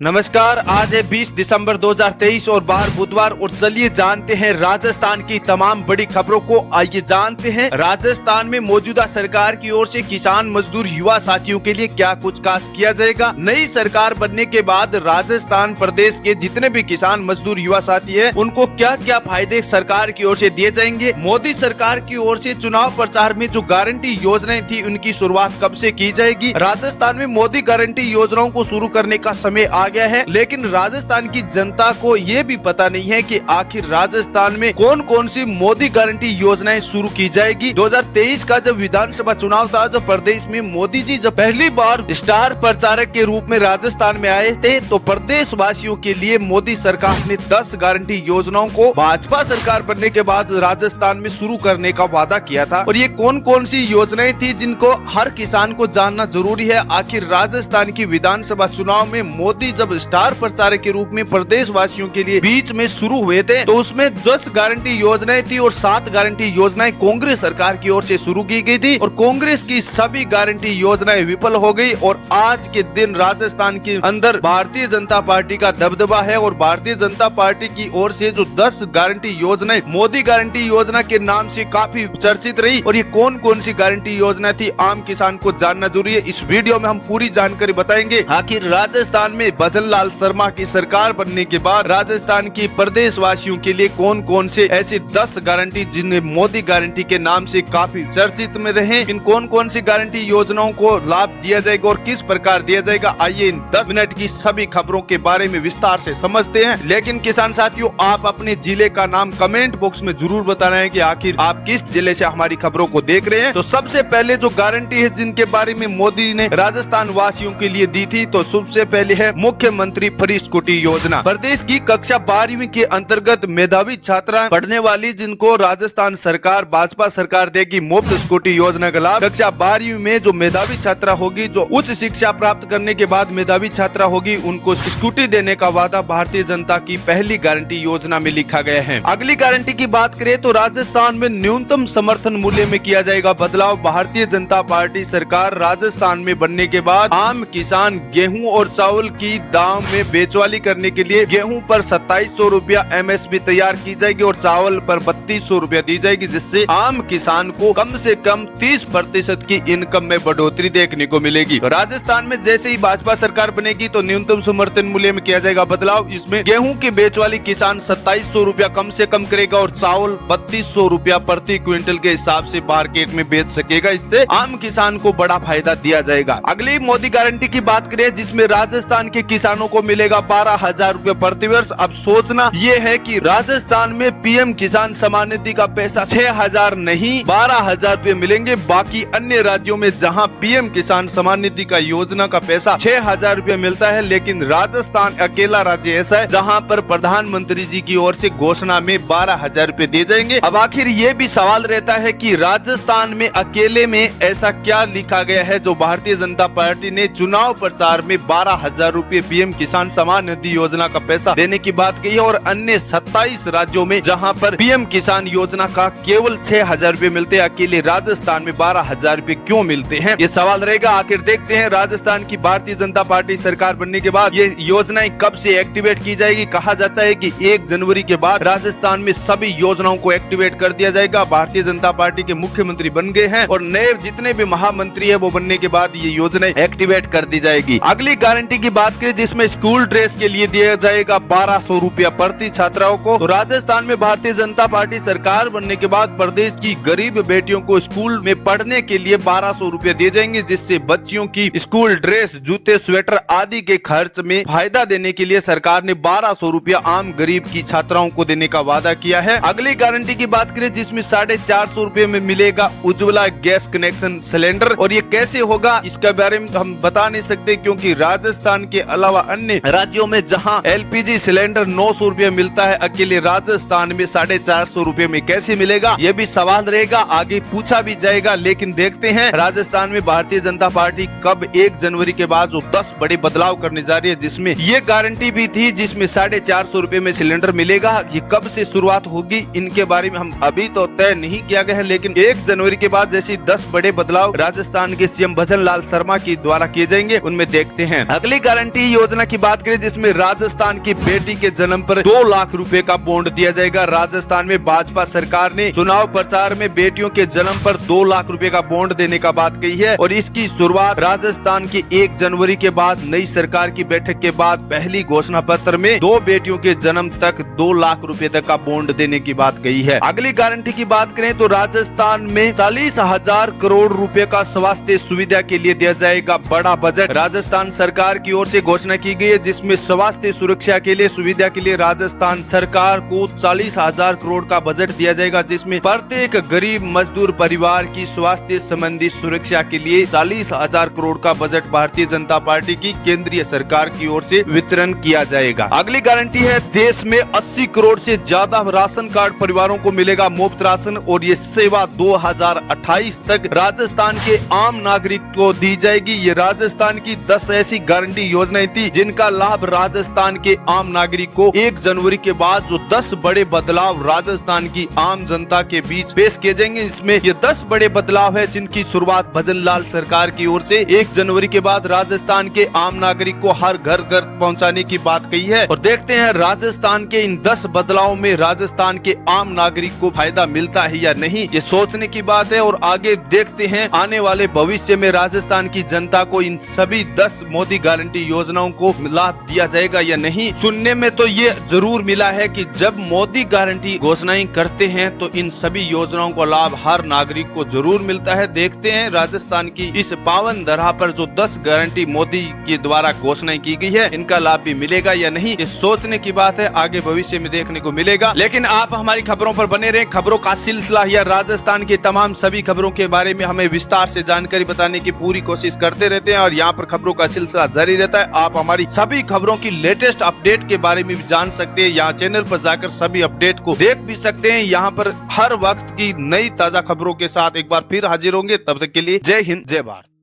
नमस्कार, आज है 20 दिसंबर 2023 और बार बुधवार। और चलिए जानते हैं राजस्थान की तमाम बड़ी खबरों को। आइए जानते हैं राजस्थान में मौजूदा सरकार की ओर से किसान मजदूर युवा साथियों के लिए क्या कुछ खास किया जाएगा। नई सरकार बनने के बाद राजस्थान प्रदेश के जितने भी किसान मजदूर युवा साथी है उनको क्या क्या फायदे सरकार की ओर से दिए जाएंगे। मोदी सरकार की ओर से चुनाव प्रचार में जो गारंटी योजनाएं थी उनकी शुरुआत कब से की जाएगी। राजस्थान में मोदी गारंटी योजनाओं को शुरू करने का समय आ गया है, लेकिन राजस्थान की जनता को ये भी पता नहीं है कि आखिर राजस्थान में कौन कौन सी मोदी गारंटी योजनाएं शुरू की जाएगी। 2023 का जब विधानसभा चुनाव था, जब प्रदेश में मोदी जी जब पहली बार स्टार प्रचारक के रूप में राजस्थान में आए थे, तो प्रदेश वासियों के लिए मोदी सरकार ने 10 गारंटी योजनाओं को भाजपा सरकार बनने के बाद राजस्थान में शुरू करने का वादा किया था। और ये कौन कौन सी योजनाएं थी जिनको हर किसान को जानना जरूरी है। आखिर राजस्थान की विधानसभा चुनाव में मोदी जब स्टार प्रचारक के रूप में प्रदेश वासियों के लिए बीच में शुरू हुए थे, तो उसमें 10 गारंटी योजनाएं थी और 7 गारंटी योजनाएं कांग्रेस सरकार की ओर से शुरू की गई थी। और कांग्रेस की सभी गारंटी योजनाएं विफल हो गई। और आज के दिन राजस्थान के अंदर भारतीय जनता पार्टी का दबदबा है और भारतीय जनता पार्टी की ओर से जो 10 गारंटी योजनाएं मोदी गारंटी योजना के नाम से काफी चर्चित रही। और ये कौन कौन सी गारंटी योजना थी, आम किसान को जानना जरूरी है। इस वीडियो में हम पूरी जानकारी बताएंगे। आखिर राजस्थान में भजन लाल शर्मा की सरकार बनने के बाद राजस्थान की प्रदेश वासियों के लिए कौन कौन से ऐसी 10 गारंटी जिन्हें मोदी गारंटी के नाम से काफी चर्चित में रहे, इन कौन कौन सी गारंटी योजनाओं को लाभ दिया जाएगा और किस प्रकार दिया जाएगा। आइए इन 10 मिनट की सभी खबरों के बारे में विस्तार से समझते हैं। लेकिन किसान साथियों, आप अपने जिले का नाम कमेंट बॉक्स में जरूर बताना है कि आखिर आप किस जिले से हमारी खबरों को देख रहे हैं। तो सबसे पहले जो गारंटी है जिनके बारे में मोदी ने राजस्थान वासियों के लिए दी थी, तो सबसे पहले है मुख्यमंत्री फ्री स्कूटी योजना। प्रदेश की कक्षा 12वीं के अंतर्गत मेधावी छात्रा पढ़ने वाली जिनको राजस्थान सरकार भाजपा सरकार देगी मुफ्त स्कूटी योजना का लाभ। कक्षा 12वीं में जो मेधावी छात्रा होगी, जो उच्च शिक्षा प्राप्त करने के बाद मेधावी छात्रा होगी, उनको स्कूटी देने का वादा भारतीय जनता की पहली गारंटी योजना में लिखा गया है। अगली गारंटी की बात करें तो राजस्थान में न्यूनतम समर्थन मूल्य में किया जाएगा बदलाव। भारतीय जनता पार्टी सरकार राजस्थान में बनने के बाद आम किसान गेहूं और चावल की दाम में बेचवाली करने के लिए गेहूं पर 2700 रुपया MSP तैयार की जाएगी और चावल पर 3200 रुपया दी जाएगी, जिससे आम किसान को कम से कम 30% की इनकम में बढ़ोतरी देखने को मिलेगी। राजस्थान में जैसे ही भाजपा सरकार बनेगी तो न्यूनतम समर्थन मूल्य में किया जाएगा बदलाव। इसमें गेहूं की बेचवाली किसान 2700 रुपया कम से कम करेगा और चावल 3200 रुपया प्रति क्विंटल के हिसाब से मार्केट में बेच सकेगा। इससे आम किसान को बड़ा फायदा दिया जाएगा। अगली मोदी गारंटी की बात करें जिसमें राजस्थान के किसानों को मिलेगा 12,000 रुपए प्रति वर्ष। अब सोचना ये है कि राजस्थान में PM किसान सम्मान निधि का पैसा 6,000 नहीं 12,000 रुपए मिलेंगे। बाकी अन्य राज्यों में जहां PM किसान सम्मान निधि का योजना का पैसा 6,000 रुपए मिलता है, लेकिन राजस्थान अकेला राज्य ऐसा है जहां पर प्रधानमंत्री जी की ओर से घोषणा में 12,000 रुपए दिए जाएंगे। अब आखिर ये भी सवाल रहता है कि राजस्थान में अकेले में ऐसा क्या लिखा गया है जो भारतीय जनता पार्टी ने चुनाव प्रचार में 12,000 रुपए PM किसान सम्मान निधि योजना का पैसा देने की बात कही है, और अन्य 27 राज्यों में जहां पर PM किसान योजना का केवल 6,000 रुपए मिलते हैं, अकेले राजस्थान में 12,000 रुपए क्यों मिलते हैं, ये सवाल रहेगा। आखिर देखते हैं राजस्थान की भारतीय जनता पार्टी सरकार बनने के बाद ये योजनाएं कब से एक्टिवेट की जाएगी। कहा जाता है कि 1 जनवरी के बाद राजस्थान में सभी योजनाओं को एक्टिवेट कर दिया जाएगा। भारतीय जनता पार्टी के मुख्यमंत्री बन गए हैं और नए जितने भी महामंत्री है वो बनने के बाद ये योजना एक्टिवेट कर दी जाएगी। अगली गारंटी की बात करें जिसमें स्कूल ड्रेस के लिए दिया जाएगा 1200 रुपया प्रति छात्राओं को। तो राजस्थान में भारतीय जनता पार्टी सरकार बनने के बाद प्रदेश की गरीब बेटियों को स्कूल में पढ़ने के लिए 1200 रुपया दिए जाएंगे, जिससे बच्चियों की स्कूल ड्रेस, जूते, स्वेटर आदि के खर्च में फायदा देने के लिए सरकार ने 1200 रुपया आम गरीब की छात्राओं को देने का वादा किया है। अगली गारंटी की बात करें जिसमें 450 रुपए में मिलेगा उज्ज्वला गैस कनेक्शन सिलेंडर। और ये कैसे होगा इसके बारे में हम बता नहीं सकते, क्योंकि राजस्थान के अलावा अन्य राज्यों में जहां LPG सिलेंडर 900 रुपए मिलता है, अकेले राजस्थान में 450 रुपए में कैसे मिलेगा, ये भी सवाल रहेगा, आगे पूछा भी जाएगा। लेकिन देखते हैं राजस्थान में भारतीय जनता पार्टी कब 1 जनवरी के बाद जो 10 बड़े बदलाव करने जा रही है, जिसमें ये गारंटी भी थी जिसमें 450 रुपए में सिलेंडर मिलेगा। ये कब से शुरुआत होगी इनके बारे में हम अभी तो तय नहीं किया गया है, लेकिन 1 जनवरी के बाद जैसे 10 बड़े बदलाव राजस्थान के CM भजन लाल शर्मा के द्वारा किए जाएंगे उनमें देखते हैं। अगली गारंटी ऐसी योजना की बात करें जिसमें राजस्थान की बेटी के जन्म पर 2 लाख रुपए का बॉन्ड दिया जाएगा। राजस्थान में भाजपा सरकार ने चुनाव प्रचार में बेटियों के जन्म पर 2 लाख रुपए का बॉन्ड देने का बात कही है और इसकी शुरुआत राजस्थान की 1 जनवरी के बाद नई सरकार की बैठक के बाद पहली घोषणा पत्र में 2 बेटियों के जन्म तक 2 लाख रुपए तक का बॉन्ड देने की बात कही है। अगली गारंटी की बात करें तो राजस्थान में 40,000 करोड़ रुपए का स्वास्थ्य सुविधा के लिए दिया जाएगा बड़ा बजट। राजस्थान सरकार की ओर से घोषणा की गई है जिसमें स्वास्थ्य सुरक्षा के लिए सुविधा के लिए राजस्थान सरकार को 40,000 करोड़ का बजट दिया जाएगा, जिसमें प्रत्येक गरीब मजदूर परिवार की स्वास्थ्य संबंधी सुरक्षा के लिए 40,000 करोड़ का बजट भारतीय जनता पार्टी की केंद्रीय सरकार की ओर से वितरण किया जाएगा। अगली गारंटी है देश में 80 करोड़ से ज्यादा राशन कार्ड परिवारों को मिलेगा मुफ्त राशन और ये सेवा 2028 तक राजस्थान के आम नागरिक को दी जाएगी। ये राजस्थान की 10 ऐसी गारंटी योजनाएं थी जिनका लाभ राजस्थान के आम नागरिक को 1 जनवरी के बाद जो 10 बड़े बदलाव राजस्थान की आम जनता के बीच पेश किए जाएंगे। इसमें ये 10 बड़े बदलाव है जिनकी शुरुआत भजन लाल सरकार की ओर से 1 जनवरी के बाद राजस्थान के आम नागरिक को हर घर घर पहुंचाने की बात कही है और देखते हैं राजस्थान के इन 10 बदलावों में राजस्थान के आम नागरिक को फायदा मिलता है या नहीं, ये सोचने की बात है। और आगे देखते हैं आने वाले भविष्य में राजस्थान की जनता को इन सभी 10 मोदी गारंटी योजनाओं को लाभ दिया जाएगा या नहीं। सुनने में तो ये जरूर मिला है कि जब मोदी गारंटी घोषणाएं करते हैं तो इन सभी योजनाओं का लाभ हर नागरिक को जरूर मिलता है। देखते हैं राजस्थान की इस पावन धरा पर जो 10 गारंटी मोदी के द्वारा घोषणाएं की गई है इनका लाभ भी मिलेगा या नहीं, ये सोचने की बात है। आगे भविष्य में देखने को मिलेगा। लेकिन आप हमारी खबरों पर बने रहें। खबरों का सिलसिला या राजस्थान की तमाम सभी खबरों के बारे में हमें विस्तार से जानकारी बताने की पूरी कोशिश करते रहते हैं और यहाँ पर खबरों का सिलसिला जारी रहता है। आप हमारी सभी खबरों की लेटेस्ट अपडेट के बारे में भी जान सकते हैं। यहाँ चैनल पर जाकर सभी अपडेट को देख भी सकते हैं। यहाँ पर हर वक्त की नई ताजा खबरों के साथ एक बार फिर हाजिर होंगे। तब तक के लिए जय हिंद, जय भारत।